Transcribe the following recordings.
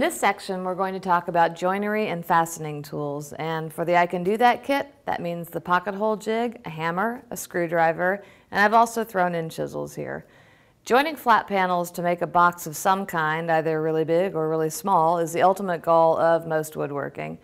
this section, we're going to talk about joinery and fastening tools. And for the I Can Do That kit, that means the pocket hole jig, a hammer, a screwdriver, and I've also thrown in chisels here. Joining flat panels to make a box of some kind, either really big or really small, is the ultimate goal of most woodworking,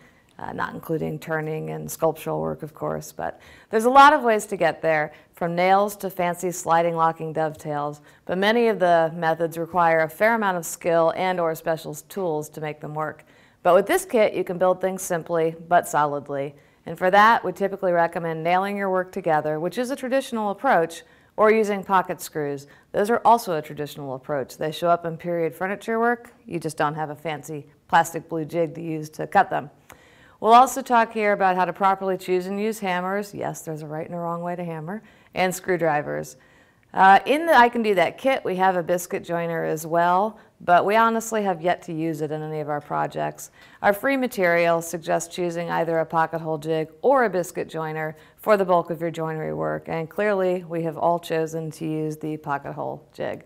not including turning and sculptural work, of course, but there's a lot of ways to get there, from nails to fancy sliding locking dovetails, but many of the methods require a fair amount of skill and or special tools to make them work. But with this kit, you can build things simply but solidly, and for that, we typically recommend nailing your work together, which is a traditional approach, or using pocket screws. Those are also a traditional approach. They show up in period furniture work. You just don't have a fancy plastic blue jig to use to cut them. We'll also talk here about how to properly choose and use hammers. Yes, there's a right and a wrong way to hammer, and screwdrivers. In the I Can Do That kit, we have a biscuit joiner as well, but we honestly have yet to use it in any of our projects. Our free material suggests choosing either a pocket hole jig or a biscuit joiner for the bulk of your joinery work, and clearly we have all chosen to use the pocket hole jig.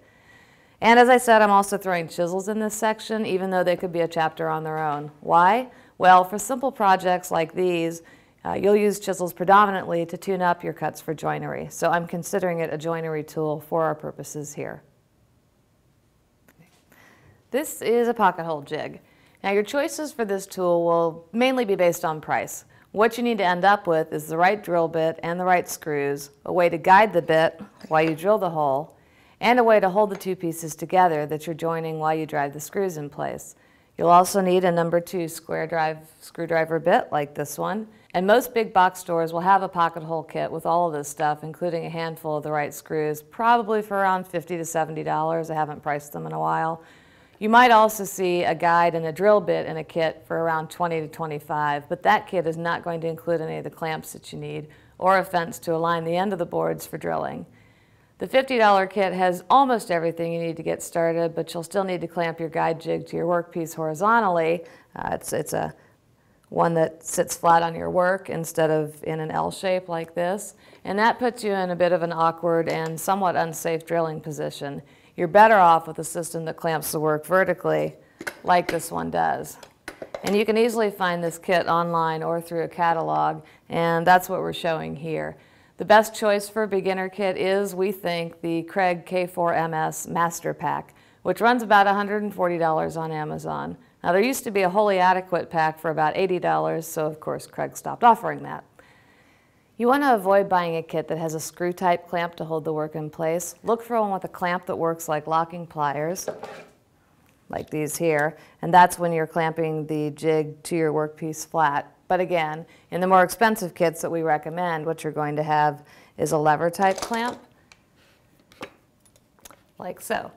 And as I said, I'm also throwing chisels in this section, even though they could be a chapter on their own. Why? Well, for simple projects like these, you'll use chisels predominantly to tune up your cuts for joinery, so I'm considering it a joinery tool for our purposes here. This is a pocket hole jig. Now your choices for this tool will mainly be based on price. What you need to end up with is the right drill bit and the right screws, a way to guide the bit while you drill the hole, and a way to hold the two pieces together that you're joining while you drive the screws in place. You'll also need a number 2 square drive screwdriver bit like this one, and most big box stores will have a pocket hole kit with all of this stuff, including a handful of the right screws, probably for around $50 to $70. I haven't priced them in a while. You might also see a guide and a drill bit in a kit for around $20 to $25, but that kit is not going to include any of the clamps that you need, or a fence to align the end of the boards for drilling. The $50 kit has almost everything you need to get started, but you'll still need to clamp your guide jig to your workpiece horizontally. It's a one that sits flat on your work instead of in an L shape like this, and that puts you in a bit of an awkward and somewhat unsafe drilling position. You're better off with a system that clamps the work vertically, like this one does. And you can easily find this kit online or through a catalog, and that's what we're showing here. The best choice for a beginner kit is, we think, the Craig K4MS Master Pack, which runs about $140 on Amazon. Now there used to be a wholly adequate pack for about $80, so of course Craig stopped offering that. You want to avoid buying a kit that has a screw-type clamp to hold the work in place. Look for one with a clamp that works like locking pliers, like these here, and that's when you're clamping the jig to your workpiece flat. But again, in the more expensive kits that we recommend, what you're going to have is a lever-type clamp, like so.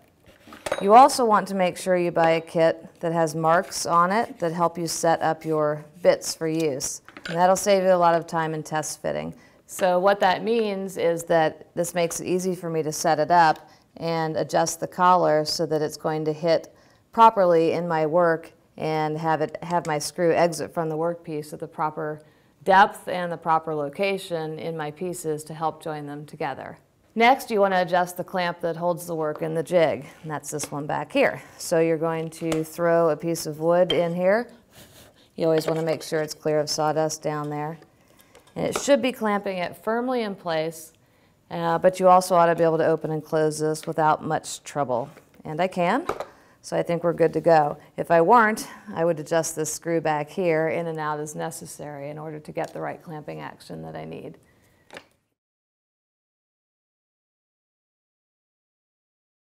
You also want to make sure you buy a kit that has marks on it that help you set up your bits for use. And that'll save you a lot of time in test fitting. So what that means is that this makes it easy for me to set it up and adjust the collar so that it's going to hit properly in my work and have my screw exit from the workpiece at the proper depth and the proper location in my pieces to help join them together. Next, you want to adjust the clamp that holds the work in the jig, and that's this one back here. So you're going to throw a piece of wood in here. You always want to make sure it's clear of sawdust down there. And it should be clamping it firmly in place, but you also ought to be able to open and close this without much trouble. And I can. So I think we're good to go. If I weren't, I would adjust this screw back here in and out as necessary in order to get the right clamping action that I need.